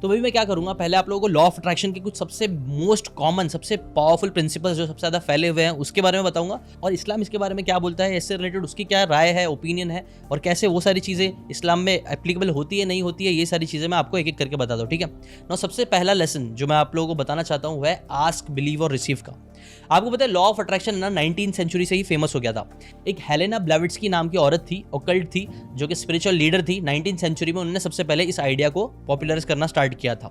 तो वही मैं क्या करूंगा, पहले आप लोगों को लॉ ऑफ अट्रैक्शन के कुछ सबसे मोस्ट कॉमन, सबसे पावरफुल प्रिंसिपल्स जो सबसे ज़्यादा फैले हुए हैं उसके बारे में बताऊंगा, और इस्लाम इसके बारे में क्या बोलता है, इससे रिलेटेड उसकी क्या राय है, ओपिनियन है, और कैसे वो सारी चीज़ें इस्लाम में एप्लीकेबल होती है नहीं होती है, ये सारी चीज़ें मैं आपको एक एक करके बता दूँ, ठीक है। ना सबसे पहला लेसन जो मैं आप लोगों को बताना चाहता हूँ वह है आस्क, बिलीव और रिसीव का। आपको पता है लॉ ऑफ अट्रैक्शन ना 19th सेंचुरी से ही फेमस हो गया था। एक हेलेना ब्लेविट्स्की नाम की औरत थी, ऑकल्ट थी, जो कि स्पिरिचुअल लीडर थी। 19th सेंचुरी में उन्होंने सबसे पहले इस आइडिया को पॉपुलराइज करना स्टार्ट किया था।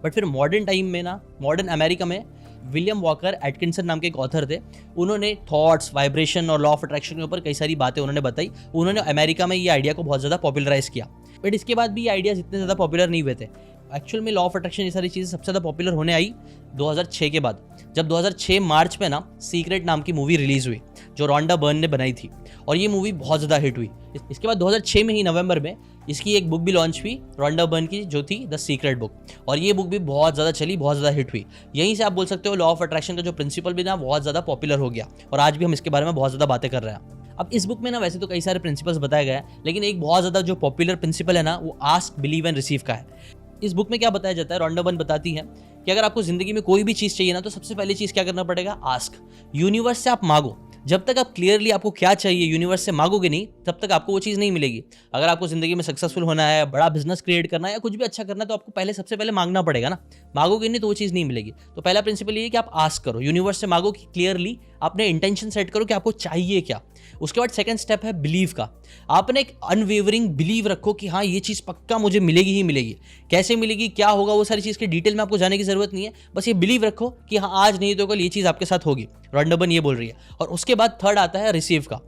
बट फिर मॉडर्न टाइम में ना, मॉडर्न अमेरिका में विलियम वॉकर एटकिंसन नाम के एक ऑथर थे। उन्होंने थॉट्स, वाइब्रेशन और लॉ ऑफ अट्रैक्शन के ऊपर कई सारी बातें उन्होंने बताई। उन्होंने अमेरिका में ये आइडिया को बहुत ज़्यादा पॉपुलराइज किया। बट इसके बाद भी ये आइडियाज इतने ज़्यादा पॉपुलर नहीं हुए थे। एक्चुअल में लॉ ऑफ अट्रैक्शन ये सारी चीज़ें सबसे ज़्यादा पॉपुलर होने आई 2006 के बाद, जब 2006 मार्च में ना सीक्रेट नाम की मूवी रिलीज़ हुई जो रोंडा बर्न ने बनाई थी, और ये मूवी बहुत ज़्यादा हिट हुई। इसके बाद 2006 में ही नवंबर में इसकी एक बुक भी लॉन्च हुई रोंडा बर्न की, जो थी द सीक्रेट बुक, और ये बुक भी बहुत ज़्यादा चली, बहुत ज़्यादा हिट हुई। यहीं से आप बोल सकते हो लॉ ऑफ अट्रैक्शन का जो प्रिंसिपल भी ना बहुत ज़्यादा पॉपुलर हो गया, और आज भी हम इसके बारे में बहुत ज़्यादा बातें कर रहे हैं। अब इस बुक में ना वैसे तो कई सारे प्रिंसिपल्स बताए गए हैं, लेकिन एक बहुत ज़्यादा जो पॉपुलर प्रिंसिपल है ना वो आस्क, बिलीव एंड रिसीव का है। इस बुक में क्या बताया जाता है, रोंडा बर्न बताती है कि अगर आपको जिंदगी में कोई भी चीज़ चाहिए ना, तो सबसे पहली चीज़ क्या करना पड़ेगा, आस्क। यूनिवर्स से आप मांगो। जब तक आप क्लियरली आपको क्या चाहिए यूनिवर्स से मांगोगे नहीं, तब तक आपको वो चीज़ नहीं मिलेगी। अगर आपको जिंदगी में सक्सेसफुल होना है, बड़ा बिजनेस क्रिएट करना है या कुछ भी अच्छा करना है, तो आपको सबसे पहले मांगना पड़ेगा ना। मांगोगे नहीं तो वो चीज़ नहीं मिलेगी। तो पहला प्रिंसिपल ये है कि आप आस्क करो, यूनिवर्स से मांगो कि क्लियरली अपने इंटेंशन सेट करो कि आपको चाहिए क्या। उसके बाद सेकंड स्टेप है बिलीव का। आपने एक अनवेवरिंग बिलीव रखो कि हाँ ये चीज़ पक्का मुझे मिलेगी ही मिलेगी। कैसे मिलेगी, क्या होगा, वो सारी चीज़ के डिटेल में आपको जाने की जरूरत नहीं है। बस ये बिलीव रखो कि हाँ आज नहीं तो कल ये चीज़ आपके साथ होगी। रोंडा बर्न ये बोल रही है। और उसके बाद थर्ड आता है रिसीव का।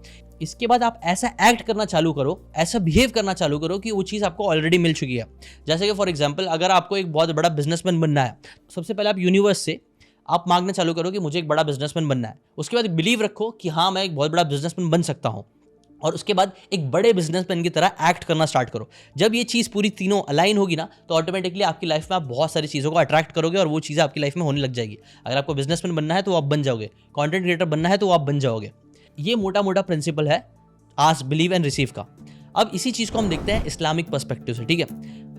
इसके बाद आप ऐसा एक्ट करना चालू करो, ऐसा बिहेव करना चालू करो कि वो चीज़ आपको ऑलरेडी मिल चुकी है। जैसे कि फॉर एग्जांपल अगर आपको एक बहुत बड़ा बिजनेसमैन बनना है, सबसे पहले आप यूनिवर्स से आप मांगना चालू करो कि मुझे एक बड़ा बिजनेसमैन बनना है। उसके बाद बिलीव रखो कि हाँ मैं एक बहुत बड़ा बिजनेसमैन बन सकता हूँ, और उसके बाद एक बड़े बिजनेसमैन की तरह एक्ट करना स्टार्ट करो। जब ये चीज़ पूरी तीनों अलाइन होगी ना, तो ऑटोमेटिकली आपकी लाइफ में आप बहुत सारी चीज़ों को अट्रैक्ट करोगे और वो चीज़ें आपकी लाइफ में होने लग जाएगी। अगर आपको बिजनेसमैन बनना है तो आप बन जाओगे, कंटेंट क्रिएटर बनना है तो आप बन जाओगे। ये मोटा मोटा प्रिंसिपल है आस्क, बिलीव एंड रिसीव का। अब इसी चीज़ को हम देखते हैं इस्लामिक पर्सपेक्टिव से, ठीक है।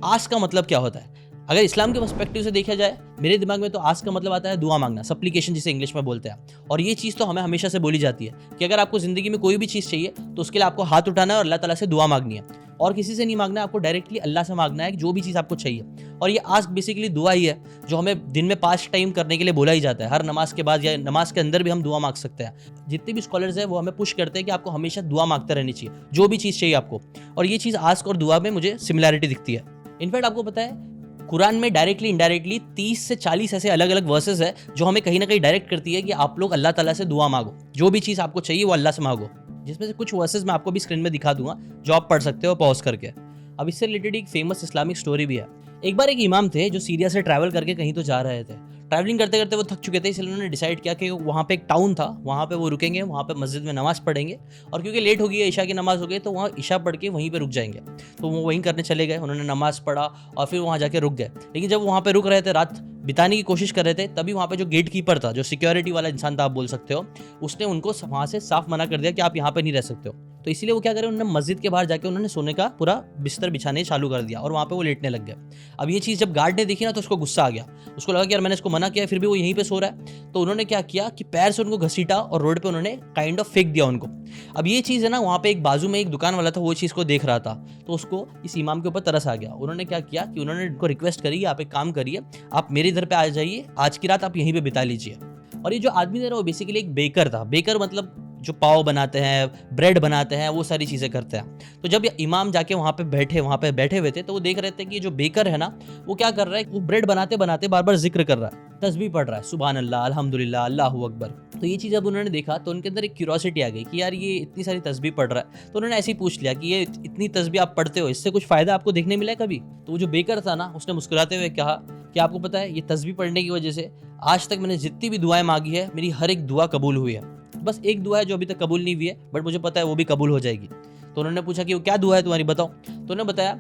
आस्क का मतलब क्या होता है, अगर इस्लाम के पर्सपेक्टिव से देखा जाए, मेरे दिमाग में तो आस्क का मतलब आता है दुआ मांगना, सप्लीकेशन जिसे इंग्लिश में बोलते हैं। और ये चीज़ तो हमें हमेशा से बोली जाती है कि अगर आपको ज़िंदगी में कोई भी चीज़ चाहिए तो उसके लिए आपको हाथ उठाना है और अल्लाह ताला से दुआ मांगनी है, और किसी से नहीं मांगना है, आपको डायरेक्टली अल्लाह से मांगना है जो भी चीज़ आपको चाहिए। और ये आस्क बेसिकली दुआ ही है, जो हमें दिन में 5 टाइम करने के लिए बोला ही जाता है। हर नमाज के बाद या नमाज के अंदर भी हम दुआ मांग सकते हैं। जितने भी स्कॉलर्स हैं वो हमें पुश करते हैं कि आपको हमेशा दुआ मांगते रहनी चाहिए, जो भी चीज़ चाहिए आपको। और ये चीज़ आस्क और दुआ में मुझे सिमिलैरिटी दिखती है। इनफैक्ट आपको पता है कुरान में डायरेक्टली इनडायरेक्टली 30 से 40 ऐसे अलग अलग वर्सेस है जो हमें कहीं ना कहीं डायरेक्ट करती है कि आप लोग अल्लाह ताला से दुआ मांगो, जो भी चीज़ आपको चाहिए वो अल्लाह से मांगो। जिसमें से कुछ वर्सेस मैं आपको भी स्क्रीन में दिखा दूंगा, जो आप पढ़ सकते हो पॉज करके। अब इससे रिलेटेड एक फेमस इस्लामिक स्टोरी भी है। एक बार एक इमाम थे जो सीरिया से ट्रैवल करके कहीं तो जा रहे थे। ट्रैवलिंग करते करते वो थक चुके थे, इसलिए उन्होंने डिसाइड किया कि वहाँ पे एक टाउन था, वहाँ पे वो रुकेंगे, वहाँ पे मस्जिद में नमाज़ पढ़ेंगे, और क्योंकि लेट हो गई है, ईशा की नमाज़ हो गई, तो वहाँ ईशा पढ़ के वहीं पे रुक जाएंगे। तो वो वहीं करने चले गए, उन्होंने नमाज़ पढ़ा और फिर वहाँ जाके रुक गए। लेकिन जब वहाँ पे रुक रहे थे, रात बिताने की कोशिश कर रहे थे, तभी वहाँ पे जो गेट कीपर था, जो सिक्योरिटी वाला इंसान था आप बोल सकते हो, उसने उनको वहाँ से साफ मना कर दिया कि आप यहाँ पे नहीं रह सकते हो। तो इसीलिए वो क्या करें, उन्होंने मस्जिद के बाहर जाके उन्होंने सोने का पूरा बिस्तर बिछाने चालू कर दिया और वहाँ पे वो लेटने लग गए। अब ये चीज़ जब गार्ड ने देखी ना, तो उसको गुस्सा आ गया। उसको लगा कि यार मैंने इसको मना किया, फिर भी वो यहीं पे सो रहा है। तो उन्होंने क्या किया कि पैर से उनको घसीटा और रोड पे उन्होंने काइंड ऑफ फेंक दिया उनको। अब ये चीज़ है ना, वहाँ पे एक बाजू में एक दुकान वाला था, वो चीज़ को देख रहा था, तो उसको इस इमाम के ऊपर तरस आ गया। उन्होंने क्या किया कि उन्होंने उनको रिक्वेस्ट करी, आप एक काम करिए, आप मेरे इधर पे आ जाइए, आज की रात आप यहीं पे बिता लीजिए। और ये जो आदमी था वो बेसिकली एक बेकर था। बेकर मतलब जो पाव बनाते हैं, ब्रेड बनाते हैं, वो सारी चीज़ें करते हैं। तो जब इमाम जाके वहाँ पे बैठे हुए थे, तो वो देख रहे थे कि जो बेकर है ना, वो क्या कर रहा है, वो ब्रेड बनाते बनाते बार बार जिक्र कर रहा है, तस्बीह पढ़ रहा है, सुभान अल्लाह, अल्हम्दुलिल्लाह, अल्लाहू अकबर। तो ये चीज़ जब उन्होंने देखा तो उनके अंदर एक क्यूरियोसिटी आ गई कि यार ये इतनी सारी तस्बीह पढ़ रहा है। तो उन्होंने ऐसे ही पूछ लिया कि ये इतनी तस्बीह आप पढ़ते हो, इससे कुछ फ़ायदा आपको देखने मिला है कभी? तो वो जो बेकर था ना, उसने मुस्कुराते हुए कहा कि आपको पता है, ये तस्बीह पढ़ने की वजह से आज तक मैंने जितनी भी दुआएं मांगी है, मेरी हर एक दुआ कबूल हुई है। बस एक दुआ है जो अभी तक कबूल नहीं हुई है, बट मुझे पता है वो भी कबूल हो जाएगी। तो उन्होंने पूछा कि वो क्या दुआ है तुम्हारी, बताओ। तो उन्होंने बताया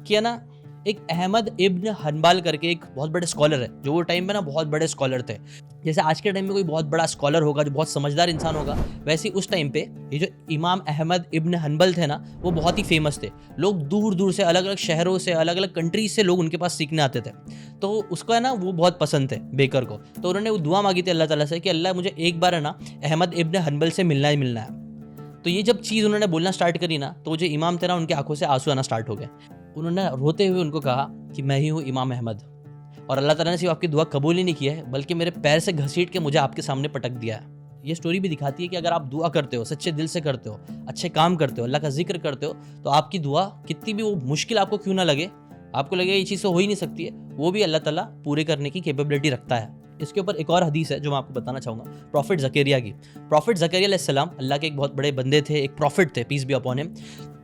कि है ना, एक अहमद इब्न हनबल करके एक बहुत बड़े स्कॉलर है, जो वो टाइम पे ना बहुत बड़े स्कॉलर थे। जैसे आज के टाइम में कोई बहुत बड़ा स्कॉलर होगा जो बहुत समझदार इंसान होगा, वैसे ही उस टाइम पे ये जो इमाम अहमद इब्न हनबल थे ना, वो बहुत ही फेमस थे। लोग दूर दूर से, अलग अलग शहरों से, अलग अलग कंट्रीज से लोग उनके पास सीखने आते थे। तो उसको है ना वो बहुत पसंद थे बेकर को। तो उन्होंने वो दुआ मांगी थी अल्लाह ताला से कि अल्लाह मुझे एक बार है ना अहमद इब्न हनबल से मिलना ही मिलना है। तो ये जब चीज़ उन्होंने बोलना स्टार्ट करी ना, तो जो इमाम थे ना उनकी आंखों से आंसू आना स्टार्ट हो गए। उन्होंने रोते हुए उनको कहा कि मैं ही हूँ इमाम अहमद, और अल्लाह ताला ने सिर्फ आपकी दुआ कबूल ही नहीं की है, बल्कि मेरे पैर से घसीट के मुझे आपके सामने पटक दिया है। ये स्टोरी भी दिखाती है कि अगर आप दुआ करते हो, सच्चे दिल से करते हो, अच्छे काम करते हो, अल्लाह का जिक्र करते हो, तो आपकी दुआ कितनी भी वो मुश्किल आपको क्यों ना लगे, आपको लगे ये चीज़ तो हो ही नहीं सकती है, वो भी अल्लाह ताला पूरे करने की कैपेबिलिटी रखता है। इसके ऊपर एक और हदीस है जो मैं आपको बताना चाहूँगा, प्रॉफिट ज़करिया की। प्रॉफिट ज़करिया अलैहिस्सलाम अल्लाह के एक बहुत बड़े बंदे थे, एक प्रॉफिट थे, पीस बी अपॉन हिम।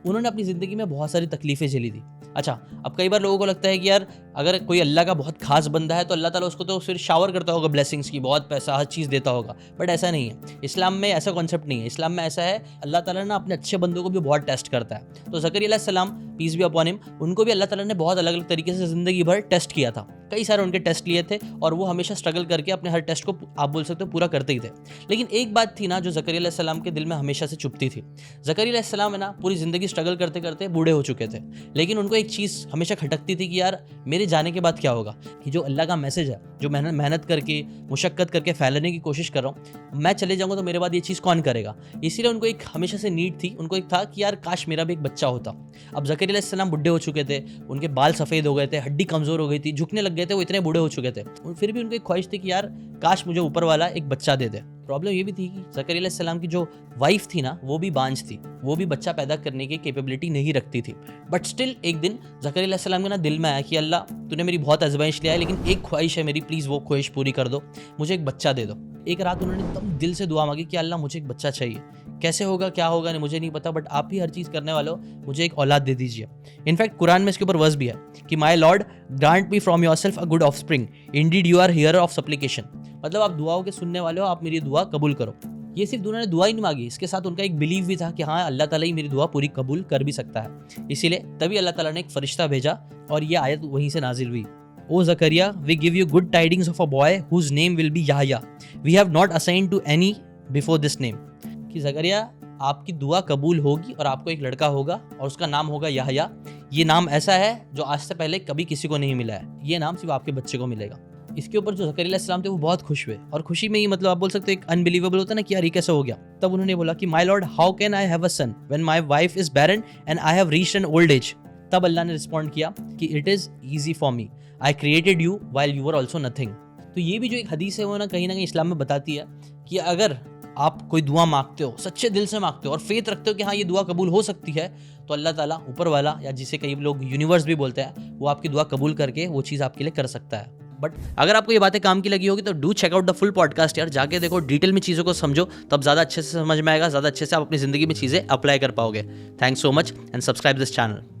उन्होंने अपनी ज़िंदगी में बहुत सारी तकलीफ़ें झेली थी। अच्छा, अब कई बार लोगों को लगता है कि यार अगर कोई अल्लाह का बहुत खास बंदा है तो अल्लाह ताला उसको तो सिर्फ शावर करता होगा ब्लेसिंग्स की, बहुत पैसा हर चीज़ देता होगा, बट ऐसा नहीं है। इस्लाम में ऐसा कॉन्सेप्ट नहीं है। इस्लाम में ऐसा है, अल्लाह ताला ना अपने अच्छे बंदों को भी बहुत टेस्ट करता है। तो ज़करिया अलैहिस्सलाम, पीस बी अपॉन हिम, उनको भी अल्लाह ताला ने बहुत अलग अलग तरीके से ज़िंदगी भर टेस्ट किया था। कई सारे उनके टेस्ट लिए थे और वो हमेशा स्ट्रगल करके अपने हर टेस्ट को आप बोल सकते हो पूरा करते ही थे। लेकिन एक बात थी ना जो ज़करिया अलैहिस्सलाम के दिल में हमेशा से चुभती थी। ज़करिया अलैहिस्सलाम है ना पूरी ज़िंदगी स्ट्रगल करते करते बूढ़े हो चुके थे, लेकिन उनको एक चीज़ हमेशा खटकती थी कि यार मेरे जाने के बाद क्या होगा, कि जो अल्लाह का मैसेज है, जो मेहनत करके मुशक्क़त करके फैलाने की कोशिश कर रहा हूँ, मैं चले जाऊँगा तो मेरे बाद ये चीज़ कौन करेगा। इसीलिए उनको एक हमेशा से नीड थी, उनको एक था कि यार काश मेरा भी एक बच्चा होता। अब ज़करिया अलैहिस्सलाम बुढ़े हो चुके थे, उनके बाल सफ़ेद हो गए थे, हड्डी कमज़ोर हो गई थी, झुकने लग गए थे, वो इतने बूढ़े हो चुके थे। फिर भी उनको एक ख्वाहिश थी कि यार काश मुझे ऊपर वाला एक बच्चा दे दे। प्रॉब्लम ये भी थी कि ज़करिया अलैहिस्सलाम की जो वाइफ थी ना, वो भी बांझ थी, वो भी बच्चा पैदा करने की कैपेबिलिटी नहीं रखती थी। बट स्टिल एक दिन ज़करिया अलैहिस्सलाम के ना दिल में आया कि अल्लाह तूने मेरी बहुत आज़माइश लिया है, लेकिन एक ख्वाहिश है मेरी, प्लीज़ वो ख्वाहिश पूरी कर दो, मुझे एक बच्चा दे दो। एक रात उन्होंने एकदम दिल से दुआ मांगी कि अल्लाह मुझे एक बच्चा चाहिए, कैसे होगा क्या होगा नहीं मुझे नहीं पता, बट आप ही हर चीज़ करने वाले हो, मुझे एक औलाद दे दीजिए। इनफैक्ट कुरान में इसके ऊपर वर्स भी है कि my lord grant me from yourself a good offspring, indeed you are hearer of supplication. मतलब आप दुआओं के सुनने वाले हो, आप मेरी दुआ कबूल करो। ये सिर्फ उन्होंने दुआ ही नहीं मांगी, इसके साथ उनका एक बिलीव भी था कि हाँ अल्लाह ताला ही मेरी दुआ पूरी कबूल कर भी सकता है। इसीलिए तभी अल्लाह ताला ने एक फरिश्ता भेजा और ये आयत वहीं से नाजिल हुई। O Zakariya, we give you good tidings of a boy whose name will be Yahya, we have not assigned to any before this name. कि ज़करिया आपकी दुआ कबूल होगी और आपको एक लड़का होगा और उसका नाम होगा याह्या। ये नाम ऐसा है जो आज से पहले कभी किसी को नहीं मिला है, ये नाम सिर्फ आपके बच्चे को मिलेगा। इसके ऊपर जो ज़करिया अलैहिस्सलाम थे वो बहुत खुश हुए, और खुशी में ही मतलब आप बोल सकते हो एक अनबिलीवेबल होता है ना कि यार ये कैसे हो गया। तब उन्होंने बोला कि my lord, how can I have a son when my wife is barren and I have reached an old age. तब अल्लाह ने रिस्पॉन्ड किया कि it is easy for me, I created you while you were also nothing. तो ये भी जो एक हदीस है वो ना कहीं इस्लाम में बताती है कि अगर आप कोई दुआ मांगते हो, सच्चे दिल से मांगते हो और फेथ रखते हो कि हाँ ये दुआ कबूल हो सकती है, तो अल्लाह ताला ऊपर वाला, या जिसे कई लोग यूनिवर्स भी बोलते हैं, वो आपकी दुआ कबूल करके वो चीज़ आपके लिए कर सकता है। बट अगर आपको ये बातें काम की लगी होगी तो do check out the full podcast यार, जाके देखो, डिटेल में चीज़ों को समझो, तब ज़्यादा अच्छे से समझ में आएगा, ज़्यादा अच्छे से आप अपनी ज़िंदगी में चीज़ें अप्लाई कर पाओगे। Thanks so much and subscribe this channel.